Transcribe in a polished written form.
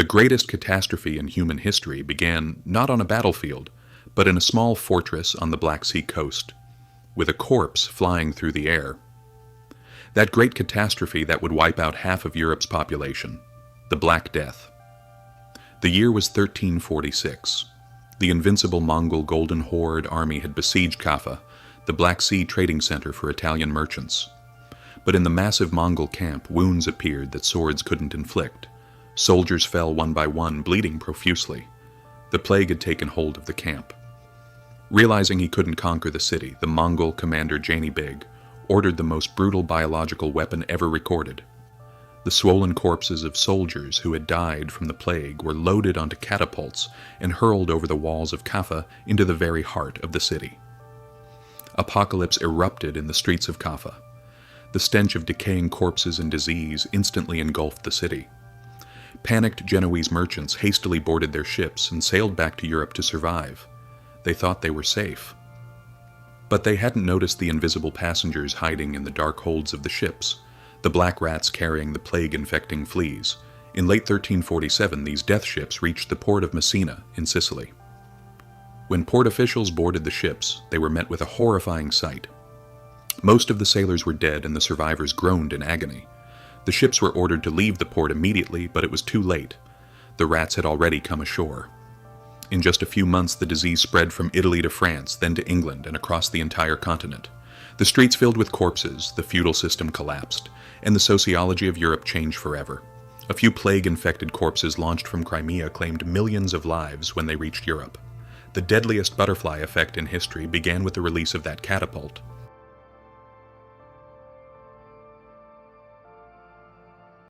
greatest catastrophe in human history began not on a battlefield, but in a small fortress on the Black Sea coast, with a corpse flying through the air. That great catastrophe that would wipe out half of Europe's population, the Black Death. The year was 1346. The invincible Mongol Golden Horde army had besieged Kaffa, the Black Sea trading center for Italian merchants. But in the massive Mongol camp, wounds appeared that swords couldn't inflict. Soldiers fell one by one, bleeding profusely. The plague had taken hold of the camp. Realizing he couldn't conquer the city, the Mongol commander Jani Beg ordered the most brutal biological weapon ever recorded. The swollen corpses of soldiers who had died from the plague were loaded onto catapults and hurled over the walls of Kaffa into the very heart of the city. Apocalypse erupted in the streets of Kaffa. The stench of decaying corpses and disease instantly engulfed the city. Panicked Genoese merchants hastily boarded their ships and sailed back to Europe to survive. They thought they were safe. But they hadn't noticed the invisible passengers hiding in the dark holds of the ships, the black rats carrying the plague-infecting fleas. In late 1347, these death ships reached the port of Messina in Sicily. When port officials boarded the ships, they were met with a horrifying sight. Most of the sailors were dead and the survivors groaned in agony. The ships were ordered to leave the port immediately, but it was too late. The rats had already come ashore. In just a few months, the disease spread from Italy to France, then to England, and across the entire continent. The streets filled with corpses, the feudal system collapsed, and the sociology of Europe changed forever. A few plague-infected corpses launched from Crimea claimed millions of lives when they reached Europe. The deadliest butterfly effect in history began with the release of that catapult.